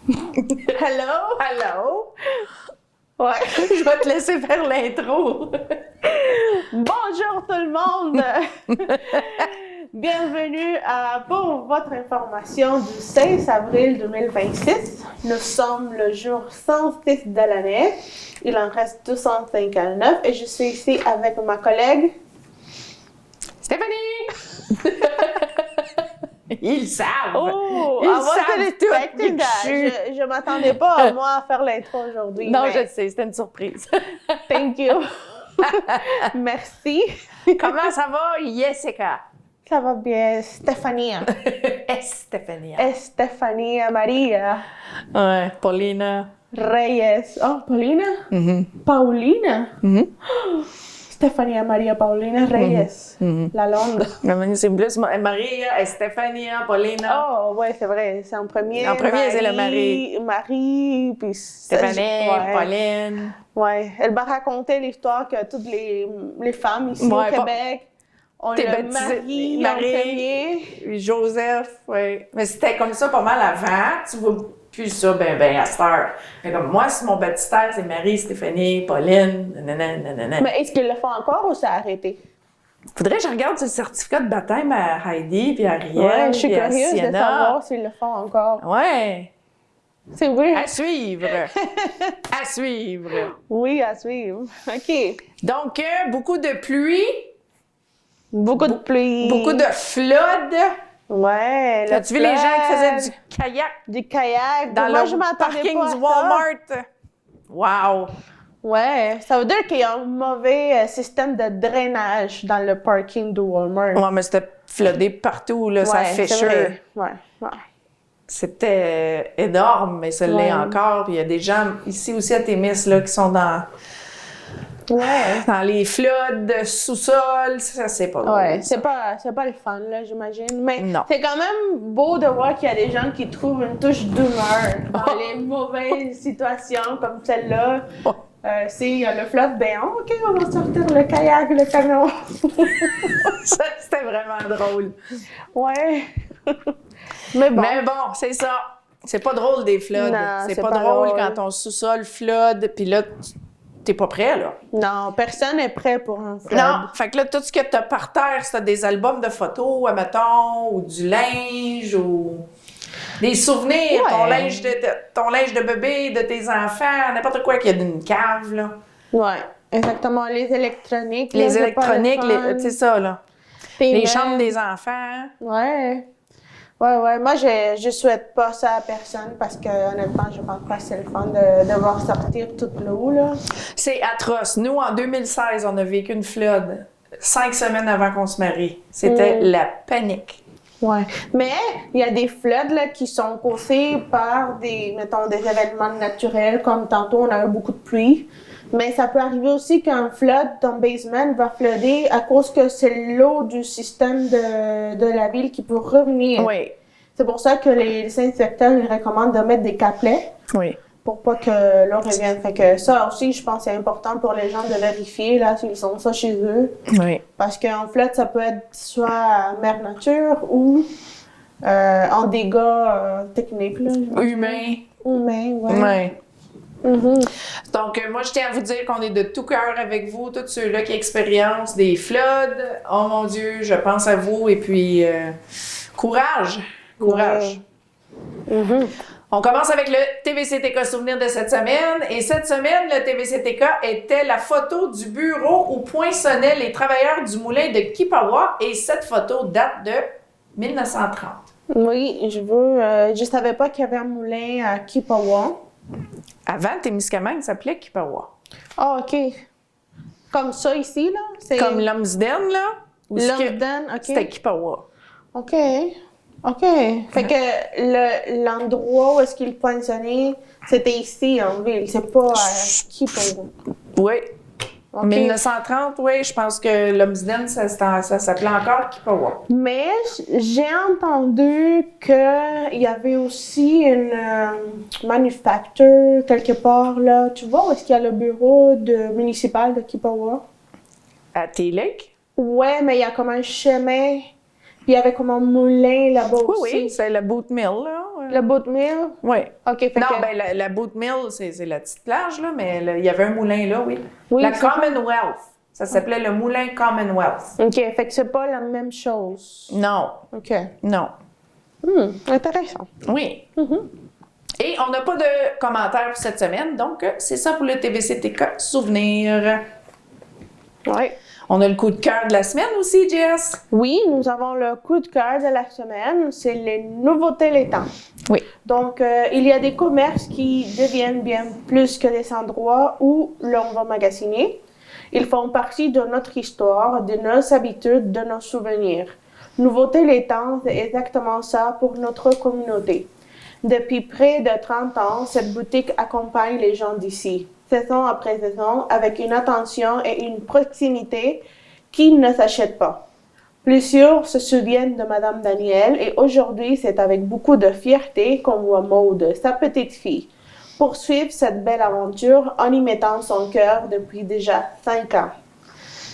Hello? Hello! Ouais. Je vais te laisser faire l'intro. Bonjour tout le monde! Bienvenue pour votre information du 16 avril 2026. Nous sommes le jour 106 de l'année. Il en reste 259 et je suis ici avec ma collègue Stéphanie! Ils savent! Oh! Ils I wasn't savent tout expecting that. qui Je ne m'attendais pas à moi à faire l'intro aujourd'hui. Non, mais je sais, c'était une surprise. Thank you. Merci. Comment ça va, Jessica? Ça va bien, Stefania. Stéphanie. Estefania Maria Ouais, Paulina. Reyes. Oh, Paulina? Mm-hmm. Paulina? Mm-hmm. Stefania Maria Paulina Reyes. Mm-hmm. La longue. C'est plus Maria, Stéphania, Paulina. Oh, ouais, c'est vrai. C'est en premier. En premier, c'est le mari. Marie, puis Stéphanie, ouais. Pauline. Ouais. Elle m'a raconté l'histoire que toutes les femmes ici au Québec ont le mari en premier. Joseph, oui. Mais c'était comme ça pas mal avant. Tu vois plus ça, ben à cette heure. Mais comme moi, c'est mon baptistère, c'est Marie, Stéphanie, Pauline, nanana. Mais est-ce qu'ils le font encore ou ça a arrêté? Faudrait que je regarde sur le certificat de baptême à Heidi, puis à Ariel, ouais, je suis puis à curieuse Sienna. de savoir s'ils le font encore. Ouais. C'est weird. À suivre. À suivre. Oui, à suivre. OK. Donc, beaucoup de pluie. Beaucoup de pluie. Beaucoup de flood. Ouais. As-tu vu les gens qui faisaient du kayak? Du kayak. Dans moi, le je m'attendais parking pas à du Walmart. ça. Wow! Ouais. Ça veut dire qu'il y a un mauvais système de drainage dans le parking du Walmart. Ouais, mais c'était floodé partout, là, ça fait c'est chaud. vrai. Ouais. C'était énorme, mais ça l'est encore. Puis il y a des gens ici aussi à Témis là, qui sont dans les floods de sous-sol. Ça, c'est pas drôle. Ouais, c'est pas le fun, là, j'imagine. Mais non. c'est quand même beau de voir qu'il y a des gens qui trouvent une touche d'humeur dans les mauvaises situations comme celle-là. S'il y a le flood, ben OK, on va sortir le kayak, le camion. Ça, c'était vraiment drôle. Ouais. Mais bon, c'est ça. C'est pas drôle des floods. Non, c'est pas drôle quand ton sous-sol flood, puis là, t'es pas prêt, là. Non, personne n'est prêt pour un flood. Non, fait que là, tout ce que t'as par terre, c'est des albums de photos, admettons, ou du linge, ou des souvenirs, ton linge de bébé, de tes enfants, n'importe quoi qu'il y a d'une cave, là. Ouais, exactement. Les électroniques. Les là, électroniques, c'est ça, là. Les chambres des enfants. Ouais. Ouais. Moi, je souhaite pas ça à personne parce que, honnêtement, je pense pas que c'est le fun de devoir sortir toute l'eau, là. C'est atroce. Nous, en 2016, on a vécu une flood 5 semaines avant qu'on se marie. C'était la panique. Ouais. Mais il y a des floods, là, qui sont causés par des événements naturels, comme tantôt, on a eu beaucoup de pluie. Mais ça peut arriver aussi qu'un flood, ton basement va flooder à cause que c'est l'eau du système de la ville qui peut revenir. Oui. C'est pour ça que les inspecteurs ils recommandent de mettre des capelets. Oui. Pour pas que l'eau revienne. Fait que ça aussi, je pense que c'est important pour les gens de vérifier là s'ils ont ça chez eux. Oui. Parce qu'en flood, ça peut être soit mère nature ou en dégâts techniques. Là, Humain. ouais. Ouais. Mm-hmm. Donc, moi, je tiens à vous dire qu'on est de tout cœur avec vous, tous ceux-là qui expérimentent des floods. Oh mon Dieu, je pense à vous. Et puis, courage. Courage. Ouais. Mm-hmm. On commence avec le TVCTK souvenir de cette semaine. Et cette semaine, le TVCTK était la photo du bureau où poinçonnaient les travailleurs du moulin de Kipawa. Et cette photo date de 1930. Oui, je savais pas qu'il y avait un moulin à Kipawa. Avant, Témiscamingue s'appelait Kipawa. Ah, OK. Comme ça ici, là? C'est... Comme Lumsden, là? Lumsden, OK. C'était Kipawa. OK. Fait que l'endroit où est-ce qu'il poinçonnait, c'était ici, en ville. C'est pas à Kipawa. Oui. Okay. 1930, oui, je pense que Lumsden, ça s'appelait encore Kipawa. Mais j'ai entendu qu'il y avait aussi une manufacture quelque part, là. Tu vois où est-ce qu'il y a le bureau municipal de Kipawa? À T-Lake? Ouais, mais il y a comme un chemin, puis il y avait comme un moulin là-bas aussi. Oui, c'est le boot mill, là. Le boat mill? Oui. OK, fait Non, que... ben la boat mill, c'est la petite plage, là, mais il y avait un moulin là, oui. Oui, la c'est ça. Commonwealth. Ça s'appelait le moulin Commonwealth. OK, fait que c'est pas la même chose. Non. OK. Non. Intéressant. Oui. Et on n'a pas de commentaires pour cette semaine, donc c'est ça pour le TVCTK Souvenir. Oui. On a le coup de cœur de la semaine aussi, Jess. Oui, nous avons le coup de cœur de la semaine, c'est les nouveautés les temps. Oui. Donc, il y a des commerces qui deviennent bien plus que des endroits où l'on va magasiner. Ils font partie de notre histoire, de nos habitudes, de nos souvenirs. Nouveautés les temps, c'est exactement ça pour notre communauté. Depuis près de 30 ans, cette boutique accompagne les gens d'ici, saison après saison, avec une attention et une proximité qui ne s'achètent pas. Plusieurs se souviennent de Madame Danielle et aujourd'hui, c'est avec beaucoup de fierté qu'on voit Maude, sa petite fille, poursuivre cette belle aventure en y mettant son cœur depuis déjà 5 ans.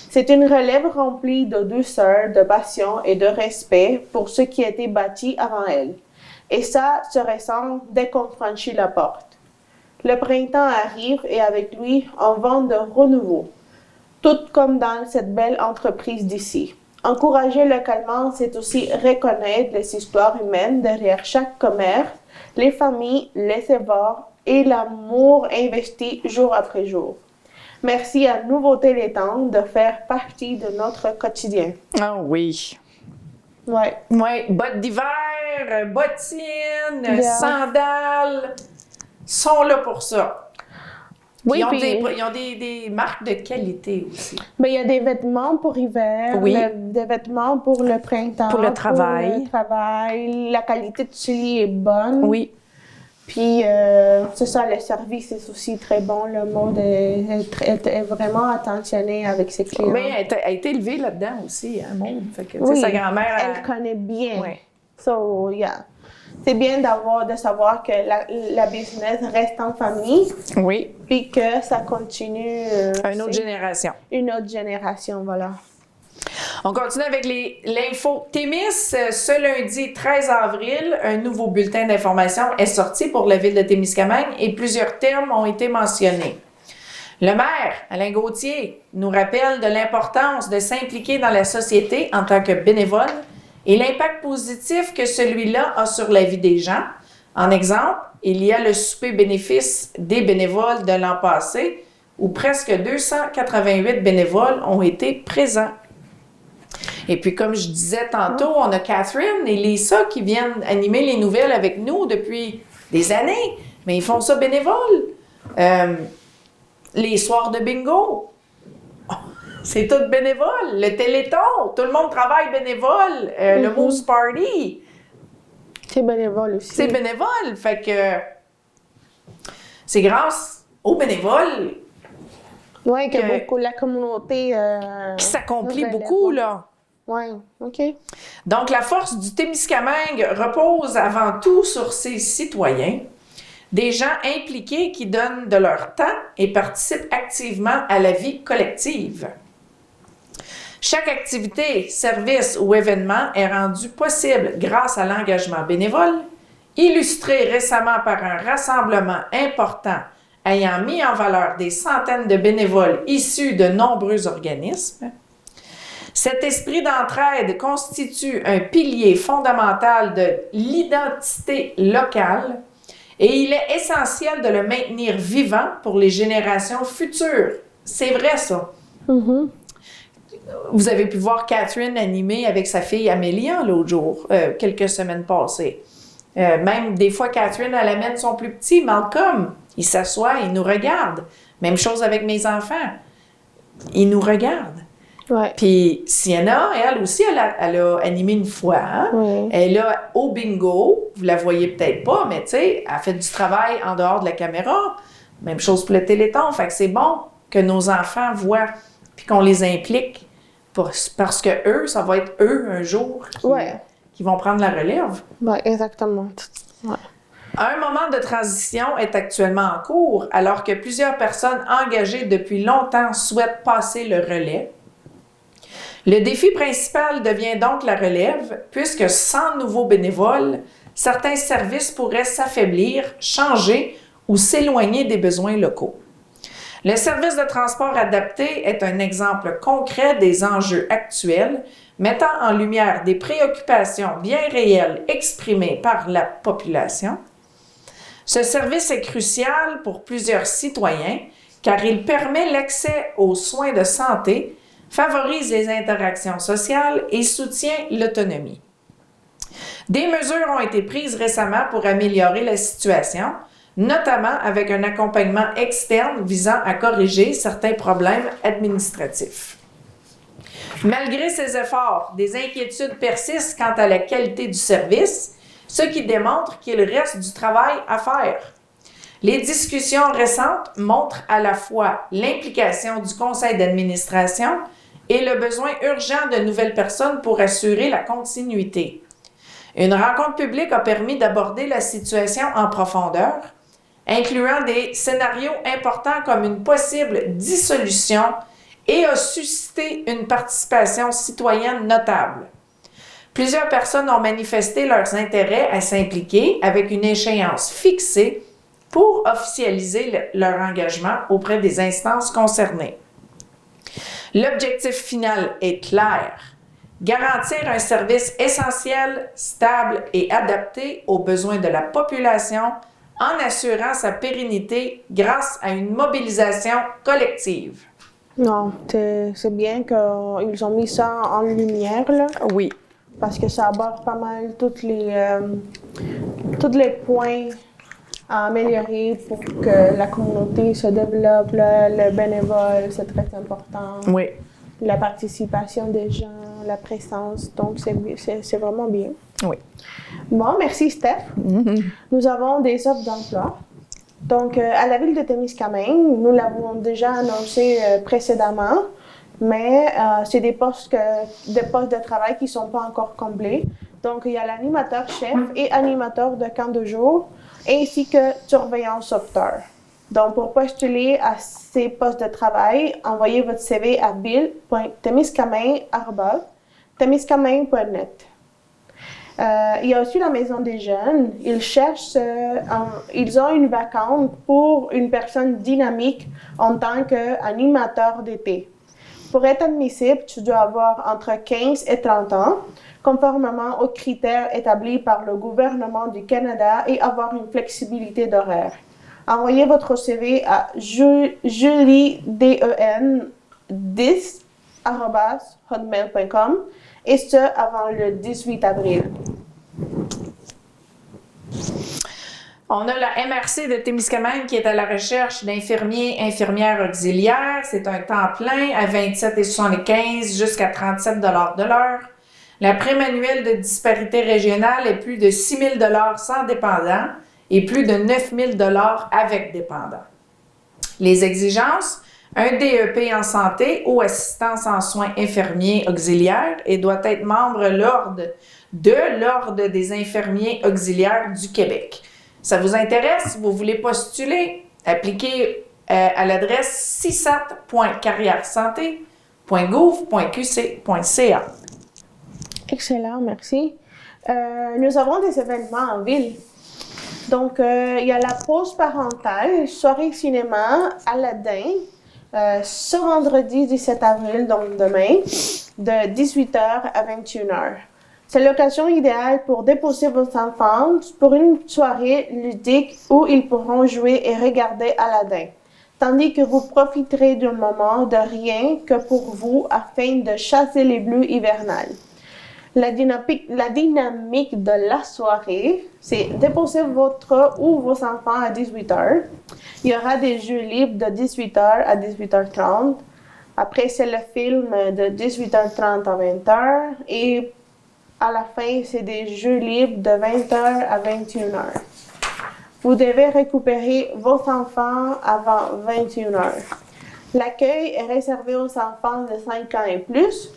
C'est une relève remplie de douceur, de passion et de respect pour ce qui a été bâti avant elle. Et ça se ressent dès qu'on franchit la porte. Le printemps arrive et avec lui, un vent de renouveau. Tout comme dans cette belle entreprise d'ici. Encourager localement, c'est aussi reconnaître les histoires humaines derrière chaque commerce, les familles, les efforts et l'amour investi jour après jour. Merci à Nouveautés les temps de faire partie de notre quotidien. Ah oui. Ouais. Oui, bottes d'hiver, bottines, Yeah. sandales, sont là pour ça. Oui, Ils ont, puis ils ont des marques de qualité aussi. ben, il y a des vêtements pour hiver, Oui. des vêtements pour le printemps, Pour le travail. La qualité de celui est bonne. Oui. Puis, c'est ça, le service est aussi très bon. Le monde est vraiment attentionné avec ses clients. Mais elle a été élevée là-dedans aussi, hein, Maud. Fait que, tu sais, Oui, sa grand-mère... elle connaît bien. Ouais. So, yeah. C'est bien de savoir que la business reste en famille, Oui. puis que ça continue. Une autre génération. Une autre génération, voilà. On continue avec l'info Témis. Ce lundi 13 avril, un nouveau bulletin d'information est sorti pour la ville de Témiscamingue et plusieurs termes ont été mentionnés. Le maire, Alain Gauthier, nous rappelle de l'importance de s'impliquer dans la société en tant que bénévole et l'impact positif que celui-là a sur la vie des gens. En exemple, il y a le souper bénéfice des bénévoles de l'an passé où presque 288 bénévoles ont été présents. Et puis, comme je disais tantôt, on a Catherine et Lisa qui viennent animer les nouvelles avec nous depuis des années, mais ils font ça bénévole. Les soirs de bingo, c'est tout bénévole. Le téléthon, tout le monde travaille bénévole. Le Moose Party, C'est bénévole aussi. c'est bénévole. Fait que c'est grâce aux bénévoles Oui, que que- beaucoup, la communauté... qui s'accomplit relève. beaucoup, là. Oui, OK. Donc, la force du Témiscamingue repose avant tout sur ses citoyens, des gens impliqués qui donnent de leur temps et participent activement à la vie collective. Chaque activité, service ou événement est rendu possible grâce à l'engagement bénévole, illustré récemment par un rassemblement important ayant mis en valeur des centaines de bénévoles issus de nombreux organismes. Cet esprit d'entraide constitue un pilier fondamental de l'identité locale et il est essentiel de le maintenir vivant pour les générations futures. C'est vrai, ça. Vous avez pu voir Catherine animer avec sa fille Amélia l'autre jour, quelques semaines passées. Même des fois, Catherine, elle amène son plus petit, Malcolm. Il s'assoit, il nous regarde. Même chose avec mes enfants. Ils nous regardent. Ouais. Puis Sienna, elle aussi, elle a animé une fois. Hein? Oui. Elle est là au bingo. Vous la voyez peut-être pas, mais tu sais, elle fait du travail en dehors de la caméra. Même chose pour le téléthon. Fait que c'est bon que nos enfants voient puis qu'on les implique parce que eux, ça va être eux un jour qui vont prendre la relève. Oui, exactement. Ouais. Un moment de transition est actuellement en cours alors que plusieurs personnes engagées depuis longtemps souhaitent passer le relais. Le défi principal devient donc la relève, puisque sans nouveaux bénévoles, certains services pourraient s'affaiblir, changer ou s'éloigner des besoins locaux. Le service de transport adapté est un exemple concret des enjeux actuels, mettant en lumière des préoccupations bien réelles exprimées par la population. Ce service est crucial pour plusieurs citoyens car il permet l'accès aux soins de santé, favorise les interactions sociales et soutient l'autonomie. Des mesures ont été prises récemment pour améliorer la situation, notamment avec un accompagnement externe visant à corriger certains problèmes administratifs. Malgré ces efforts, des inquiétudes persistent quant à la qualité du service, ce qui démontre qu'il reste du travail à faire. Les discussions récentes montrent à la fois l'implication du conseil d'administration et le besoin urgent de nouvelles personnes pour assurer la continuité. Une rencontre publique a permis d'aborder la situation en profondeur, incluant des scénarios importants comme une possible dissolution et a suscité une participation citoyenne notable. Plusieurs personnes ont manifesté leurs intérêts à s'impliquer avec une échéance fixée pour officialiser leur engagement auprès des instances concernées. L'objectif final est clair: garantir un service essentiel, stable et adapté aux besoins de la population en assurant sa pérennité grâce à une mobilisation collective. Non, c'est bien qu'ils ont mis ça en lumière, là. Oui. Parce que ça aborde pas mal tous les points à améliorer pour que la communauté se développe. Là, le bénévole, c'est très important. Oui. La participation des gens, la présence. Donc, c'est vraiment bien. Oui. Bon, merci, Steph. Nous avons des offres d'emploi. Donc, à la ville de Témiscamingue, nous l'avons déjà annoncé précédemment, mais c'est des postes de travail qui ne sont pas encore comblés. Donc, il y a l'animateur chef et animateur de camp de jour, ainsi que surveillant sauveteur. Donc, pour postuler à ces postes de travail, envoyez votre CV à bill.temiscamingue@temiscamingue.net. Il y a aussi la Maison des jeunes. Ils ont une vacante pour une personne dynamique en tant qu'animateur d'été. Pour être admissible, tu dois avoir entre 15 et 30 ans, conformément aux critères établis par le gouvernement du Canada et avoir une flexibilité d'horaire. Envoyez votre CV à julieden10@hotmail.com et ce avant le 18 avril. On a la MRC de Témiscamingue qui est à la recherche d'infirmiers, infirmières auxiliaires. C'est un temps plein à 27,75 jusqu'à 37 $ de l'heure. La prime annuelle de disparité régionale est plus de 6 000 $ sans dépendant et plus de 9 000 $ avec dépendant. Les exigences: un DEP en santé ou assistance en soins infirmiers auxiliaires et doit être membre de l'Ordre des infirmiers auxiliaires du Québec. Ça vous intéresse? Vous voulez postuler? Appliquez à l'adresse csat.carrièresanté.gouv.qc.ca. Excellent, merci. Nous avons des événements en ville. Donc, il y a la pause parentale, soirée cinéma, Aladdin, ce vendredi 17 avril, donc demain, de 18h à 21h. C'est l'occasion idéale pour déposer vos enfants pour une soirée ludique où ils pourront jouer et regarder Aladdin, tandis que vous profiterez d'un moment de rien que pour vous afin de chasser les blues hivernales. La dynamique de la soirée, c'est déposer votre ou vos enfants à 18h. Il y aura des jeux libres de 18h à 18h30. Après, c'est le film de 18h30 à 20h. Et à la fin, c'est des jeux libres de 20h à 21h. Vous devez récupérer vos enfants avant 21h. L'accueil est réservé aux enfants de 5 ans et plus.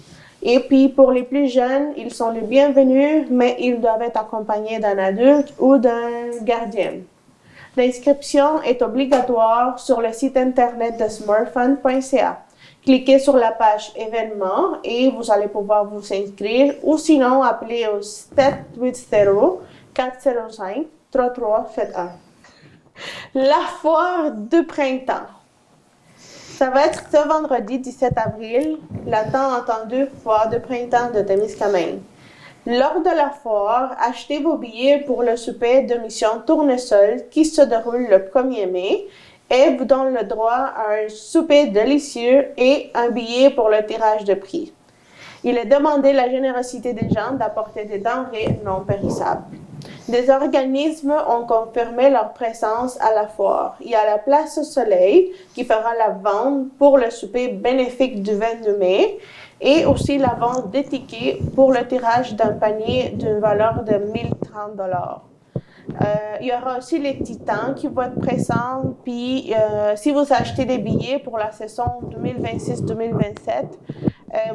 Et puis, pour les plus jeunes, ils sont les bienvenus, mais ils doivent être accompagnés d'un adulte ou d'un gardien. L'inscription est obligatoire sur le site internet de smurfun.ca. Cliquez sur la page événements et vous allez pouvoir vous inscrire ou sinon appelez au 780 405-3371. La foire de printemps. Ça va être ce vendredi 17 avril, la tant entendue foire de printemps de Témiscamingue. Lors de la foire, achetez vos billets pour le souper de mission Tournesol qui se déroule le 1er mai et vous donne le droit à un souper délicieux et un billet pour le tirage de prix. Il est demandé la générosité des gens d'apporter des denrées non périssables. Des organismes ont confirmé leur présence à la foire. Il y a la Place Soleil qui fera la vente pour le souper bénéfique du 22 mai et aussi la vente des tickets pour le tirage d'un panier d'une valeur de 1030 $. Il y aura aussi les Titans qui vont être présents. Puis, si vous achetez des billets pour la saison 2026-2027,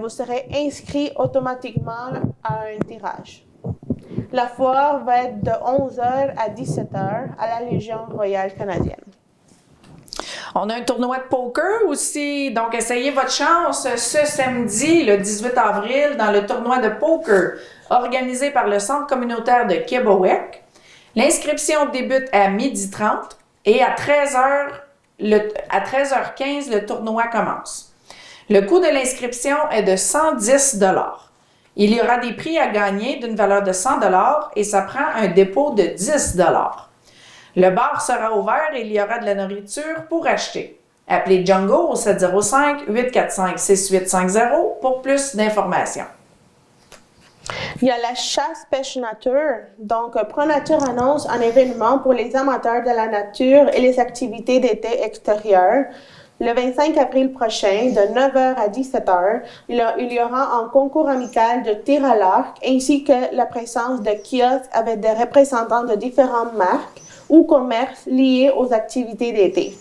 vous serez inscrit automatiquement à un tirage. La foire va être de 11h à 17h à la Légion royale canadienne. On a un tournoi de poker aussi, donc essayez votre chance ce samedi, le 18 avril, dans le tournoi de poker organisé par le Centre communautaire de Québec. L'inscription débute à 12h30 et à 13h15, le tournoi commence. Le coût de l'inscription est de 110 $. Il y aura des prix à gagner d'une valeur de 100 $ et ça prend un dépôt de 10 $. Le bar sera ouvert et il y aura de la nourriture pour acheter. Appelez Django au 705-845-6850 pour plus d'informations. Il y a la chasse pêche nature. Donc, ProNature annonce un événement pour les amateurs de la nature et les activités d'été extérieures. Le 25 avril prochain, de 9h à 17h, il y aura un concours amical de tir à l'arc ainsi que la présence de kiosques avec des représentants de différentes marques ou commerces liés aux activités d'été.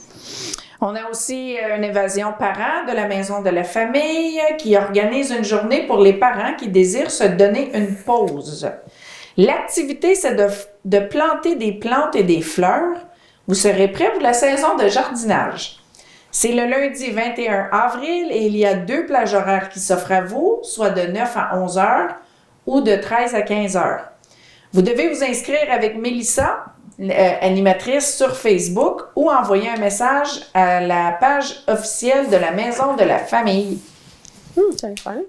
On a aussi une évasion parents de la Maison de la Famille qui organise une journée pour les parents qui désirent se donner une pause. L'activité, c'est de planter des plantes et des fleurs. Vous serez prêts pour la saison de jardinage. C'est le lundi 21 avril et il y a 2 plages horaires qui s'offrent à vous, soit de 9 à 11 heures ou de 13 à 15 heures. Vous devez vous inscrire avec Mélissa, animatrice sur Facebook, ou envoyer un message à la page officielle de la Maison de la Famille. C'est le fun.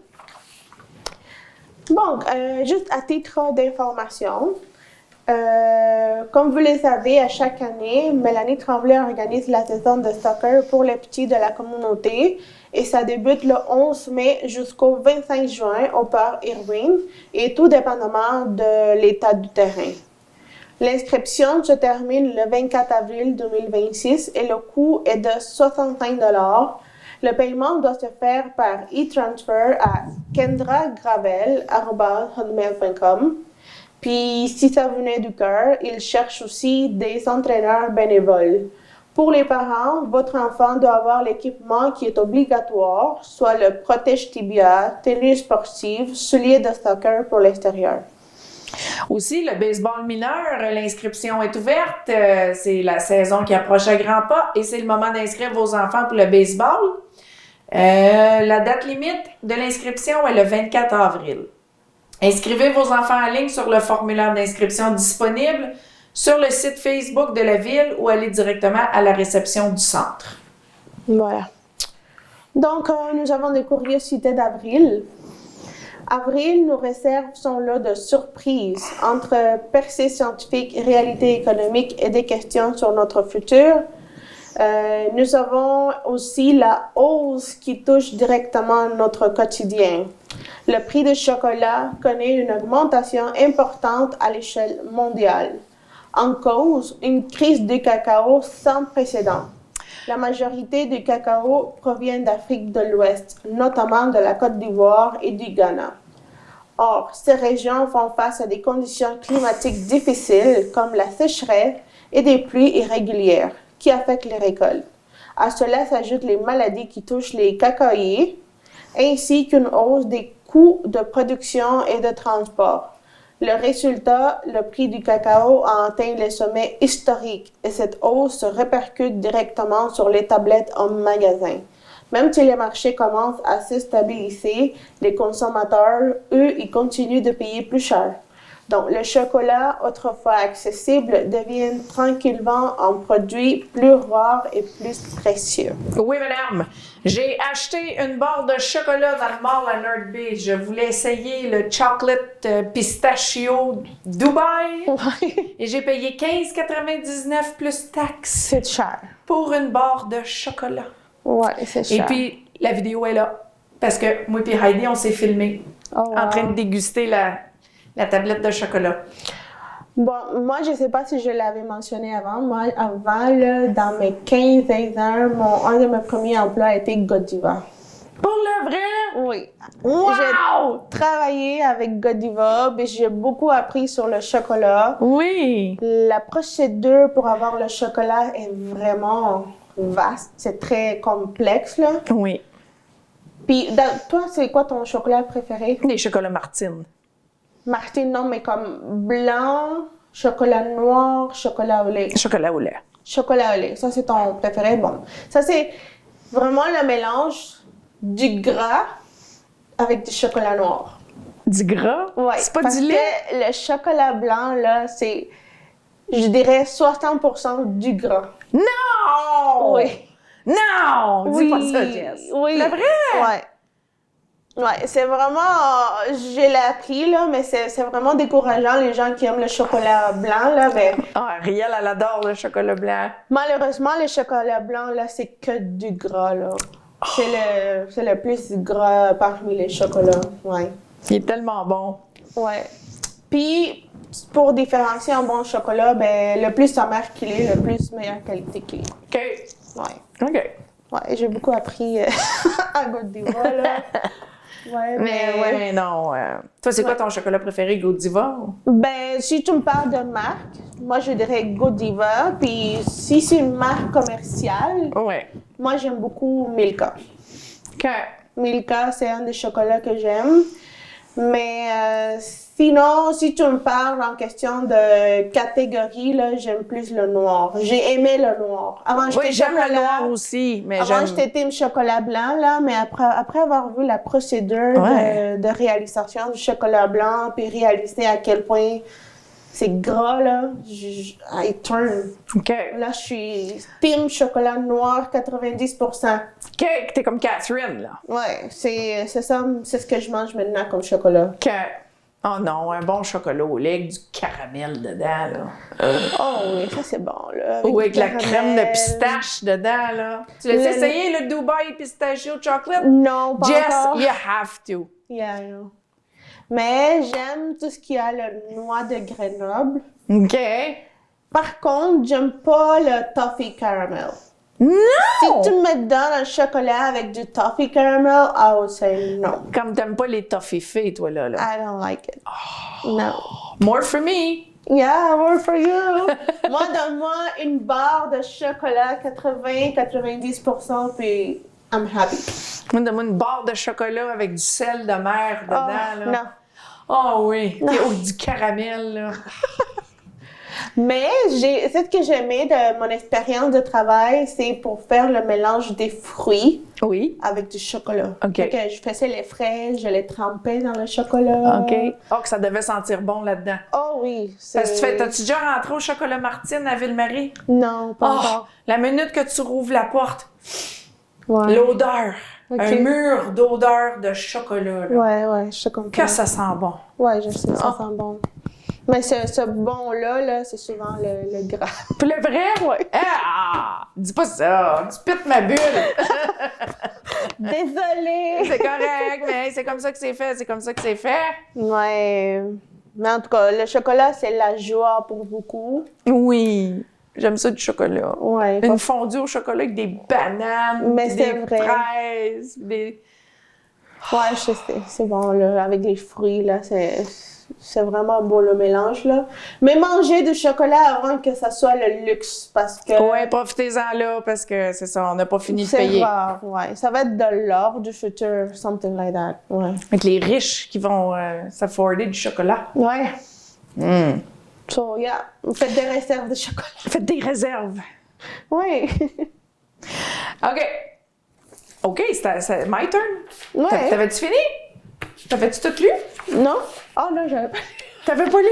Bon, juste à titre d'information, comme vous le savez, à chaque année, Mélanie Tremblay organise la saison de soccer pour les petits de la communauté et ça débute le 11 mai jusqu'au 25 juin au Port Irwin et tout dépendamment de l'état du terrain. L'inscription se termine le 24 avril 2026 et le coût est de 65 $. Le paiement doit se faire par e-transfer à kendragravel@hotmail.com. Puis, si ça venait du cœur, il cherche aussi des entraîneurs bénévoles. Pour les parents, votre enfant doit avoir l'équipement qui est obligatoire, soit le protège-tibia, tenue sportive, souliers de soccer pour l'extérieur. Aussi, le baseball mineur, l'inscription est ouverte. C'est la saison qui approche à grands pas et c'est le moment d'inscrire vos enfants pour le baseball. La date limite de l'inscription est le 24 avril. Inscrivez vos enfants en ligne sur le formulaire d'inscription disponible sur le site Facebook de la ville ou allez directement à la réception du centre. Voilà. Donc, nous avons des curiosités d'avril. Avril nous réserve son lot de surprises entre percées scientifiques, réalité économique et des questions sur notre futur. Nous avons aussi la hausse qui touche directement notre quotidien. Le prix du chocolat connaît une augmentation importante à l'échelle mondiale. En cause, une crise du cacao sans précédent. La majorité du cacao provient d'Afrique de l'Ouest, notamment de la Côte d'Ivoire et du Ghana. Or, ces régions font face à des conditions climatiques difficiles comme la sécheresse et des pluies irrégulières qui affectent les récoltes. À cela s'ajoutent les maladies qui touchent les cacaoyers, ainsi qu'une hausse des coûts de production et de transport. Le résultat, le prix du cacao a atteint les sommets historiques et cette hausse se répercute directement sur les tablettes en magasin. Même si les marchés commencent à se stabiliser, les consommateurs, eux, ils continuent de payer plus cher. Donc, le chocolat, autrefois accessible, devient tranquillement un produit plus rare et plus précieux. Oui, madame. J'ai acheté une barre de chocolat dans le mall à North Beach. Je voulais essayer le chocolate pistachio Dubaï. Ouais. Et j'ai payé 15,99 plus taxes C'est cher. pour une barre de chocolat. Ouais, c'est cher. Et puis, la vidéo est là. Parce que moi et Heidi, on s'est filmés Oh, wow. en train de déguster la tablette de chocolat. Bon, moi, je sais pas si je l'avais mentionné avant. Moi, avant, là, dans mes 15 ans, un de mes premiers emplois a été Godiva. Pour le vrai? Oui. Wow! J'ai travaillé avec Godiva, et j'ai beaucoup appris sur le chocolat. Oui! La procédure pour avoir le chocolat est vraiment vaste. C'est très complexe, là. Oui. Puis, toi, c'est quoi ton chocolat préféré? Les chocolats Martine. Martine, non, mais comme blanc, chocolat noir, chocolat au lait. Chocolat au lait. Chocolat au lait, ça c'est ton préféré. Bon, ça c'est vraiment le mélange du gras avec du chocolat noir. Du gras? Ouais, C'est pas parce du lait? que le chocolat blanc, là, c'est, je dirais, 60% du gras. Non! Oui. Non! Dis Oui. pas ça, Jess. Oui. C'est vrai? Ouais. Ouais, c'est vraiment, je l'ai appris, là, mais c'est vraiment décourageant, les gens qui aiment le chocolat blanc, là, mais Ah, Riel, elle adore le chocolat blanc. malheureusement, le chocolat blanc, là, c'est que du gras, là. C'est le plus gras parmi les chocolats, ouais. Il est tellement bon. Ouais. Puis, pour différencier un bon chocolat, ben, le plus amer qu'il est, le plus meilleure qualité qu'il est. OK. Ouais. OK. Ouais, j'ai beaucoup appris à Godiva, là. Ouais, Mais non. Toi, c'est quoi ton chocolat préféré, Godiva? Ben, si tu me parles de marque, moi, je dirais Godiva. Puis, si c'est une marque commerciale, Ouais. moi, j'aime beaucoup Milka. OK. Milka, c'est un des chocolats que j'aime. Mais sinon, si tu me parles en question de catégorie, là, j'aime plus le noir. J'ai aimé le noir. Avant, Oui, j'aime le noir aussi, mais Avant, j'aime... j'étais team chocolat blanc, là, mais après avoir vu la procédure Ouais. de réalisation du chocolat blanc, puis réaliser à quel point c'est gras, là, I turn. OK. Là, je suis team chocolat noir 90%. OK, t'es comme Catherine, là. Ouais, c'est ça, c'est ce que je mange maintenant comme chocolat. OK. Oh non, un bon chocolat au lait avec du caramel dedans, là. Oh oui, ça c'est bon, là. Ou avec du la crème caramel. de pistache dedans, là. Tu l'as essayé, le Dubai Pistachio Chocolate? Non, pas Jess, encore. you have to. Yeah, I know. Mais j'aime tout ce qui a le noix de Grenoble. OK. Par contre, j'aime pas le toffee caramel. Non! Si tu me donnes un chocolat avec du toffee caramel, I would say no. Comme t'aimes pas les toffifées, toi, là. I don't like it. No. More for me. Yeah, more for you. Moi, donne-moi une barre de chocolat 80-90%, puis I'm happy. Moi, donne-moi une barre de chocolat avec du sel de mer dedans, là. Non. Oh oui. Et du caramel, là. Mais ce que j'aimais de mon expérience de travail, c'est pour faire le mélange des fruits Oui. avec du chocolat. OK. Fait que je faisais les fraises, je les trempais dans le chocolat. OK. Oh, que ça devait sentir bon là-dedans. Oh oui. Parce que t'as-tu déjà rentré au chocolat Martine à Ville-Marie? Non, pas Oh, encore. la minute que tu rouvres la porte, Ouais. l'odeur, OK. un mur d'odeur de chocolat, là. Ouais, je suis comme Que ça sent bon. Ouais, je sais, ça Oh. sent bon. Mais ce bon-là, c'est souvent le gras. Puis le vrai? Ouais. Ah! Dis pas ça! Tu pites ma bulle! Désolée! C'est correct, mais c'est comme ça que c'est fait, c'est comme ça que c'est fait. Ouais. Mais en tout cas, le chocolat, c'est la joie pour beaucoup. Oui. J'aime ça du chocolat. Ouais. Une fondue au chocolat avec des bananes, Mais puis c'est des vrai. fraises, des... Ouais, je sais, c'est bon, là, avec les fruits, là, c'est vraiment beau le mélange, là. Mais manger du chocolat avant que ça soit le luxe, parce que Ouais, profitez-en là, parce que c'est ça, on n'a pas fini de c'est payer. rare, ouais. Ça va être de l'or du futur, something like that, ouais. Avec les riches qui vont s'afforder du chocolat. Ouais. Mm. So, yeah, faites des réserves de chocolat. Faites des réserves. Oui. OK. OK, c'est my turn. Ouais. T'avais-tu fini? T'avais-tu tout lu? Non? Oh non, j'avais pas. T'avais pas lu?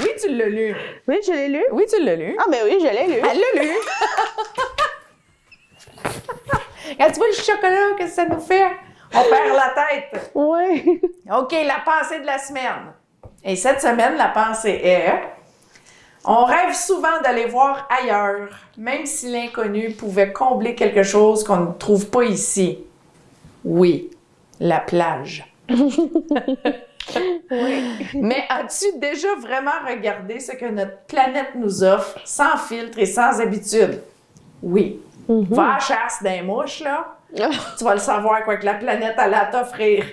Oui, tu l'as lu. Oui, je l'ai lu. Oui, tu l'as lu. Ah, mais oui, je l'ai lu. Elle l'a lu. Quand tu vois le chocolat, qu'est-ce que ça nous fait? On perd la tête. Oui. OK, la pensée de la semaine. Et cette semaine, la pensée est... On rêve souvent d'aller voir ailleurs, même si l'inconnu pouvait combler quelque chose qu'on ne trouve pas ici. Oui, la plage. Oui. Mais as-tu déjà vraiment regardé ce que notre planète nous offre, sans filtre et sans habitude? Oui. Va à la chasse d'un mouche, là. Tu vas le savoir quoi que la planète allait à t'offrir.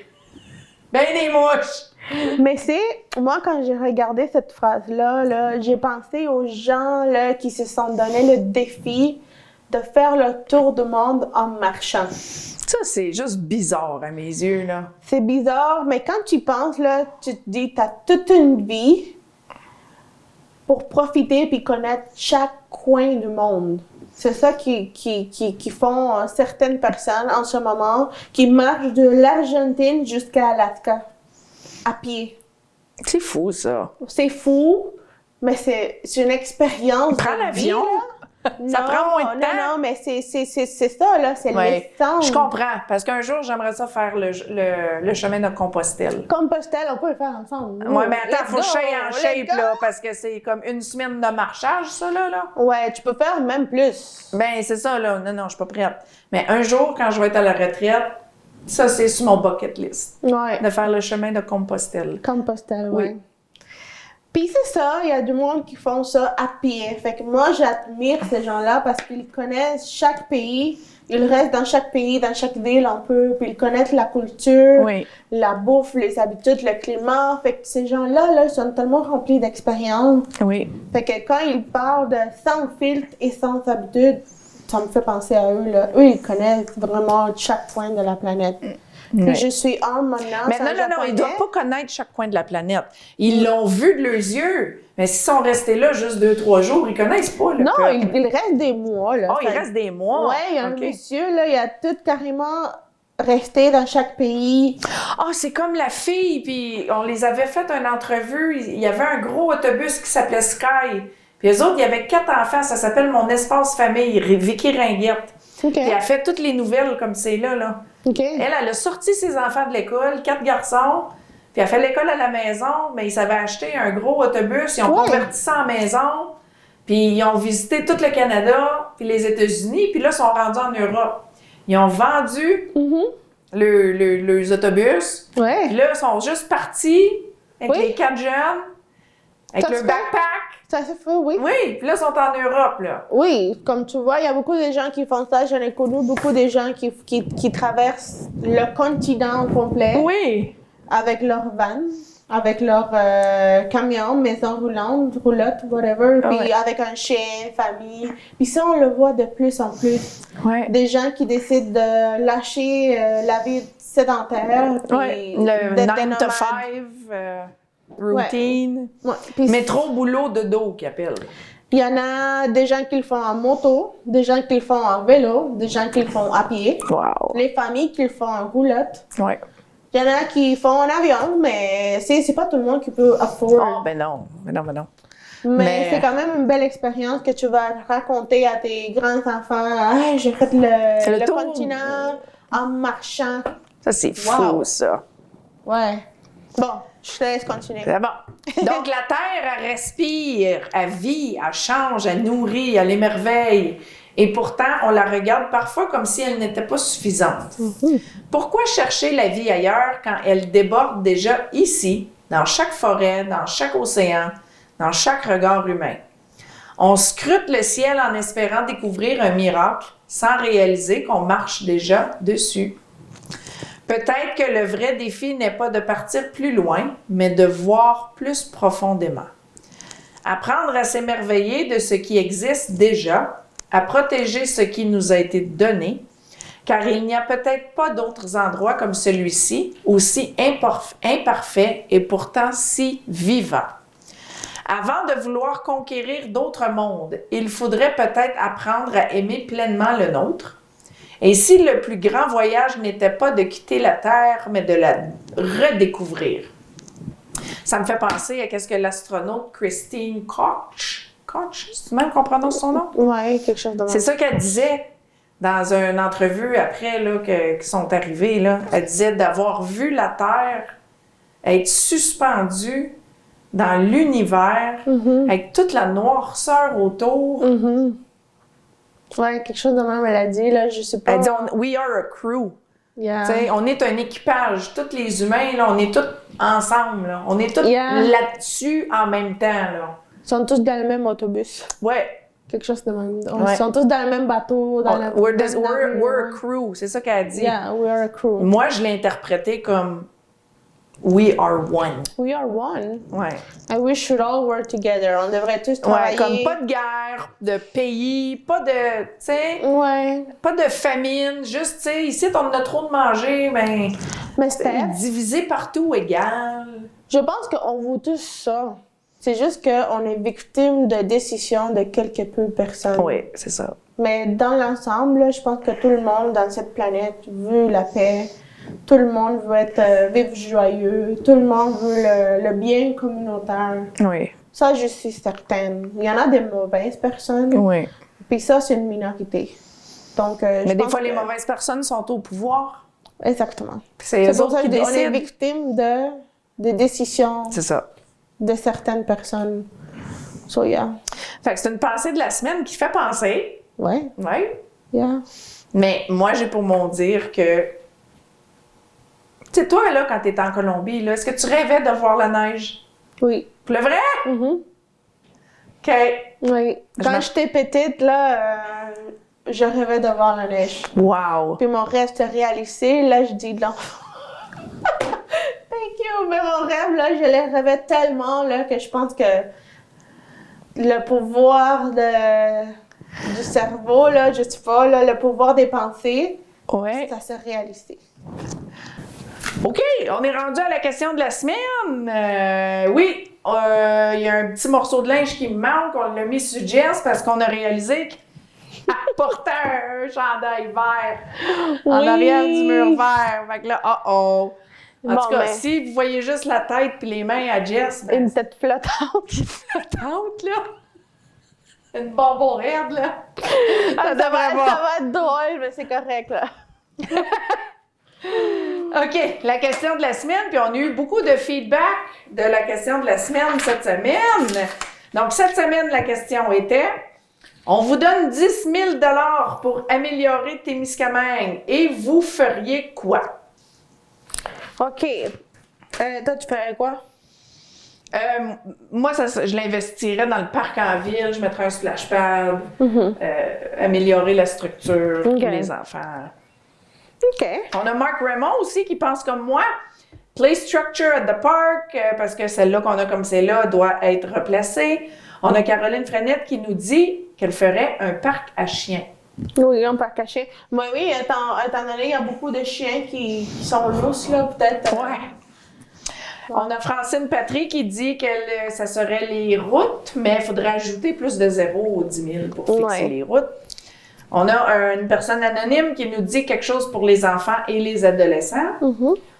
Ben des mouches! Mais moi, quand j'ai regardé cette phrase-là, là, j'ai pensé aux gens là, qui se sont donné le défi de faire le tour du monde en marchant. Ça, c'est juste bizarre à mes yeux, là. C'est bizarre, mais quand tu y penses, là, tu te dis, t'as toute une vie pour profiter puis connaître chaque coin du monde. C'est ça qui font certaines personnes en ce moment, qui marchent de l'Argentine jusqu'à Alaska, à pied. C'est fou, ça. C'est fou, mais c'est une expérience. Prends de l'avion. vie, là. Ça prend moins de temps. Non, mais c'est ça, là, c'est Ouais. l'essence. Je comprends, parce qu'un jour, j'aimerais ça faire le chemin de Compostelle. Compostelle, on peut le faire ensemble. Ouais, mais attends, faut que je sois en let's shape, go. là, parce que c'est comme une semaine de marchage, ça, là. Ouais, tu peux faire même plus. Ben, c'est ça, là. Non, je suis pas prête. Mais un jour, quand je vais être à la retraite, ça, c'est sur mon bucket list. Ouais. De faire le chemin de Compostelle. Compostelle, Oui. ouais. Puis c'est ça, il y a du monde qui font ça à pied. Fait que moi, j'admire ces gens-là parce qu'ils connaissent chaque pays. Ils restent dans chaque pays, dans chaque ville un peu. Puis ils connaissent la culture, Oui. la bouffe, les habitudes, le climat. Fait que ces gens-là, là, sont tellement remplis d'expérience. Oui. Fait que quand ils parlent de sans filtre et sans habitude, ça me fait penser à eux, là. Eux, ils connaissent vraiment chaque point de la planète. Oui. Puis je suis humble maintenant. Mais c'est non, un ils Japonais. doivent pas connaître chaque coin de la planète. Ils l'ont vu de leurs yeux. Mais s'ils sont restés là juste 2-3 jours, ils connaissent pas le Non, peuple. il reste des mois, là. Oh, il Ça- reste des mois. Ouais, il y a un OK. monsieur, là, il a tout carrément resté dans chaque pays. Ah, c'est comme la fille, puis on les avait fait une entrevue. Il y avait un gros autobus qui s'appelait Sky. Puis eux autres, il y avait 4 enfants. Ça s'appelle Mon Espace Famille, Vicky Ringuette. OK. Puis elle fait toutes les nouvelles comme c'est là. OK. Elle a sorti ses enfants de l'école, 4 garçons, puis elle fait l'école à la maison, mais ils avaient acheté un gros autobus, ils ont Ouais. converti ça en maison, puis ils ont visité tout le Canada, puis les États-Unis, puis là, ils sont rendus en Europe. Ils ont vendu leurs autobus, Ouais. puis là, ils sont juste partis avec Oui. les 4 jeunes, avec Ça leur se fait. backpack. Ça se fait, oui. Oui, puis là, ils sont en Europe, là. Oui, comme tu vois, il y a beaucoup de gens qui font ça. J'en ai connu beaucoup de gens qui traversent le continent complet Oui. avec leur van, avec leur camion, maison roulante, roulotte, whatever, Ah puis ouais. avec un chien, famille. Puis ça, on le voit de plus en plus. Ouais. Des gens qui décident de lâcher la vie sédentaire, puis Ouais. Le d'être 9 to nomades. 5 routine. Ouais. Puis Métro, boulot, dodo, qu'ils appellent. il y en a des gens qui le font en moto, des gens qui le font en vélo, des gens qui le font à pied, Wow. les familles qui le font en roulotte. Ouais. Il y en a qui font en avion, mais c'est pas tout le monde qui peut afford. Oh, ben non. Mais mais- c'est quand même une belle expérience que tu vas raconter à tes grands-enfants. Hey, j'ai fait le tour. continent en marchant. Ça, c'est fou, Wow. ça. Ouais. Bon, je te laisse continuer. C'est bon. Donc, la Terre, elle respire, elle vit, elle change, elle nourrit, elle émerveille. Et pourtant, on la regarde parfois comme si elle n'était pas suffisante. Pourquoi chercher la vie ailleurs quand elle déborde déjà ici, dans chaque forêt, dans chaque océan, dans chaque regard humain? On scrute le ciel en espérant découvrir un miracle sans réaliser qu'on marche déjà dessus. Peut-être que le vrai défi n'est pas de partir plus loin, mais de voir plus profondément. Apprendre à s'émerveiller de ce qui existe déjà, à protéger ce qui nous a été donné, car il n'y a peut-être pas d'autres endroits comme celui-ci, aussi imparfait et pourtant si vivant. Avant de vouloir conquérir d'autres mondes, il faudrait peut-être apprendre à aimer pleinement le nôtre. Et si le plus grand voyage n'était pas de quitter la Terre, mais de la redécouvrir. Ça me fait penser à ce que l'astronaute Christine Koch, c'est même qu'on prononce son nom? Ouais, quelque chose de C'est ça qu'elle disait dans une entrevue après là, qu'ils sont arrivés. Là. Elle disait d'avoir vu la Terre être suspendue dans l'univers avec toute la noirceur autour. Ouais, quelque chose de même, elle a dit, là, je sais pas. Elle dit « We are a crew ». Yeah. T'sais, on est un équipage. Tous les humains, là, on est tous ensemble. Là. On est tous là-dessus en même temps. Là. Ils sont tous dans le même autobus. Ouais. Quelque chose de même. Ils sont tous dans le même bateau. We're a crew. C'est ça qu'elle a dit. Yeah, we are a crew. Moi, je l'ai interprété comme We are one. We are one. Ouais. And we should all work together. On devrait tous travailler. Ouais, comme pas de guerre, de pays, pas de, tu sais, pas de famine, juste, tu sais, ici, on a trop de manger, mais Steph, divisé partout égal. Je pense qu'on vaut tous ça. C'est juste qu'on est victime de décisions de quelques peu personnes. Oui, c'est ça. Mais dans l'ensemble, je pense que tout le monde dans cette planète veut la paix. Tout le monde veut vivre joyeux. Tout le monde veut le bien communautaire. Oui. Ça, je suis certaine. Il y en a des mauvaises personnes. Oui. Puis ça, c'est une minorité. Donc, mais des fois, les mauvaises personnes sont au pouvoir. Exactement. C'est eux autres qui décident. On est victime de décisions. C'est ça. De certaines personnes. So, yeah. Fait que c'est une pensée de la semaine qui fait penser. Ouais. Ouais. Yeah. Mais moi, j'ai pour mon dire que... Tu sais, toi, là, quand t'étais en Colombie, là, est-ce que tu rêvais de voir la neige? Oui. Pour le vrai? OK. Oui. Quand j'étais petite, là, je rêvais de voir la neige. Wow. Puis mon rêve se réalisé, là, je dis non. Thank you. Mais mon rêve, là, je le rêvais tellement, là, que je pense que le pouvoir du cerveau, là, je sais pas, là, le pouvoir des pensées, ça s'est réalisé. OK, on est rendu à la question de la semaine. Oui, il y a un petit morceau de linge qui me manque. On l'a mis sur Jess parce qu'on a réalisé qu'elle portait un chandail vert en arrière du mur vert. Fait que là, En tout cas, si vous voyez juste la tête puis les mains à Jess... Une tête flottante. Flottante, là. Une bonbon raide, là. Ça va être drôle, mais c'est correct, là. OK, la question de la semaine, puis on a eu beaucoup de feedback de la question de la semaine cette semaine. Donc, cette semaine, la question était « On vous donne 10 000 $ pour améliorer Témiscamingue et vous feriez quoi? » OK. Toi, tu ferais quoi? Moi, je l'investirais dans le parc en ville, je mettrais un splash pad, améliorer la structure pour les enfants. OK. On a Mark Raymond aussi qui pense comme moi. Play structure at the park, parce que celle-là qu'on a comme celle-là doit être replacée. On a Caroline Frenette qui nous dit qu'elle ferait un parc à chiens. Oui, un parc à chiens. Mais oui, étant donné, il y a beaucoup de chiens qui sont lousses, là, peut-être. Ouais. On a Francine Patry qui dit que ça serait les routes, mais il faudrait ajouter plus de 0 aux 10 000 pour fixer les routes. On a une personne anonyme qui nous dit quelque chose pour les enfants et les adolescents.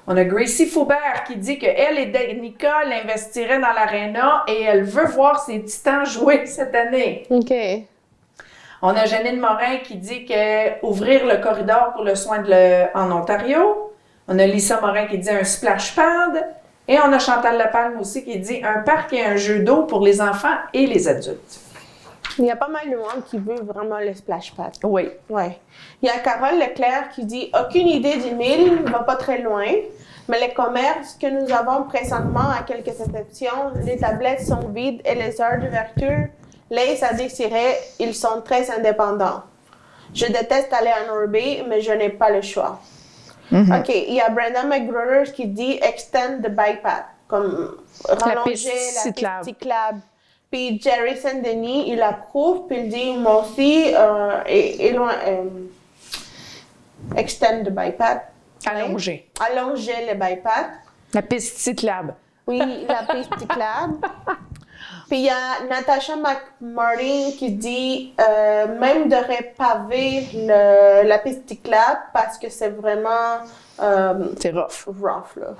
On a Gracie Faubert qui dit qu'elle et Danica l'investiraient dans l'aréna et elle veut voir ses Titans jouer cette année. OK. On a Janine Morin qui dit qu'ouvrir le corridor pour le soin en Ontario. On a Lisa Morin qui dit un splash pad. Et on a Chantal Lepalme aussi qui dit un parc et un jeu d'eau pour les enfants et les adultes. Il y a pas mal de monde qui veut vraiment le splash pad. Oui. Ouais. Il y a Carole Leclerc qui dit « Aucune idée du 1000, va pas très loin, mais les commerces que nous avons présentement, à quelques exceptions, les tablettes sont vides et les heures d'ouverture laissent à désirer, ils sont très indépendants. Je déteste aller à Norby, mais je n'ai pas le choix. OK, il y a Brenda McGruder qui dit « Extend the bike path », comme rallonger la piste cyclable. Puis Jerry Saint-Denis, il approuve, puis il dit, moi aussi, extend the bike path. Allonger. Allonger le bike path. La piste cyclable. Oui, la piste cyclable. Puis il y a Natasha McMartin qui dit, même de répaver la piste cyclable parce que c'est vraiment... c'est rough. Rough, là.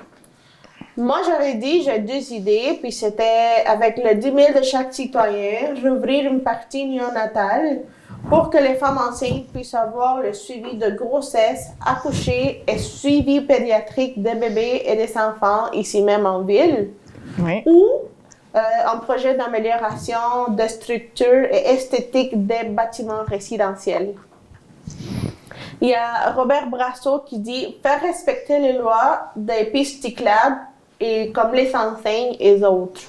Moi, j'avais dit, j'ai 2 idées, puis c'était avec le 10 000 de chaque citoyen, j'ouvrir une partie néonatale pour que les femmes enceintes puissent avoir le suivi de grossesse, accoucher et suivi pédiatrique des bébés et des enfants ici même en ville. Oui. Ou un projet d'amélioration de structure et esthétique des bâtiments résidentiels. Il y a Robert Brasso qui dit « Faire respecter les lois des pistes cyclables et comme les enseignes et les autres. »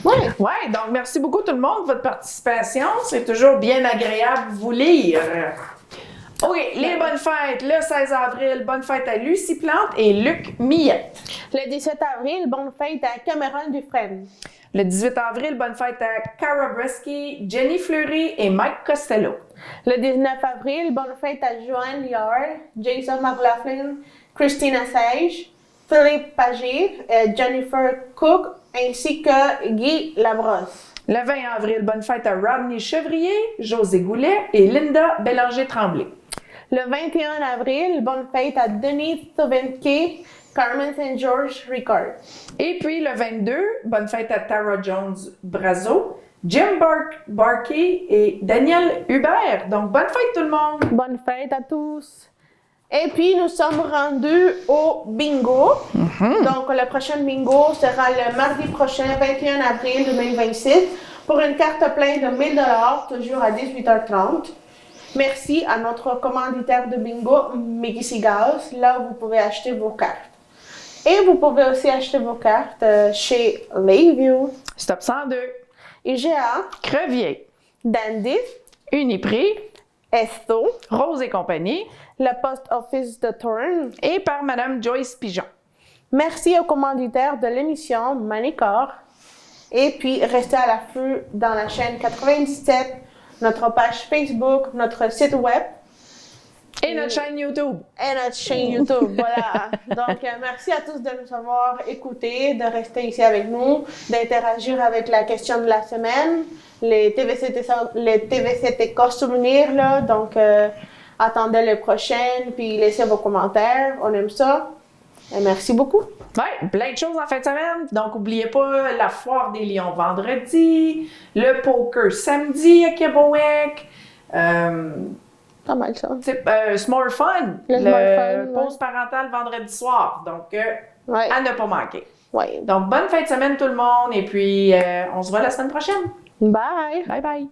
Ouais, donc merci beaucoup tout le monde de votre participation. C'est toujours bien agréable de vous lire. OK, les bonnes fêtes, le 16 avril, bonne fête à Lucie Plante et Luc Millette. Le 17 avril, bonne fête à Cameron Dufresne. Le 18 avril, bonne fête à Cara Bresky, Jenny Fleury et Mike Costello. Le 19 avril, bonne fête à Joanne Liard, Jason McLaughlin, Christina Sage, Philippe Pagir et Jennifer Cook, ainsi que Guy Labrosse. Le 20 avril, bonne fête à Rodney Chevrier, José Goulet et Linda Bélanger-Tremblay. Le 21 avril, bonne fête à Denise Sovenke, Carmen St. George Ricard. Et puis le 22, bonne fête à Tara Jones-Brazo, Jim Barkey et Daniel Hubert. Donc, bonne fête tout le monde! Bonne fête à tous! Et puis, nous sommes rendus au bingo. Donc, le prochain bingo sera le mardi prochain, 21 avril 2026, pour une carte pleine de 1 000 $, toujours à 18h30. Merci à notre commanditaire de bingo, Mickey Seagulls. Là, vous pouvez acheter vos cartes. Et vous pouvez aussi acheter vos cartes chez Lakeview, Stop 102, IGA, Crevier, Dandy, Uniprix, Esto, Rose et compagnie le Post Office de Thorne. et par Madame Joyce Pigeon. Merci aux commanditaires de l'émission Manicor. Et puis, restez à l'affût dans la chaîne 97, notre page Facebook, notre site web Et notre chaîne YouTube. et notre chaîne YouTube. Voilà. Donc, merci à tous de nous avoir écoutés, de rester ici avec nous, d'interagir avec la question de la semaine, les TVCTK souvenirs, là. Donc, attendez les prochaines, puis laissez vos commentaires. On aime ça. Et merci beaucoup. Ouais, plein de choses en fin de semaine. Donc, n'oubliez pas la foire des Lions vendredi, le poker samedi à Québec. Pas mal ça. Small Fun, Le Small Fun, pause parentale vendredi soir. Donc, Ouais. à ne pas manquer. Ouais. Donc, bonne fin de semaine tout le monde et puis on se voit la semaine prochaine. Bye. Bye bye.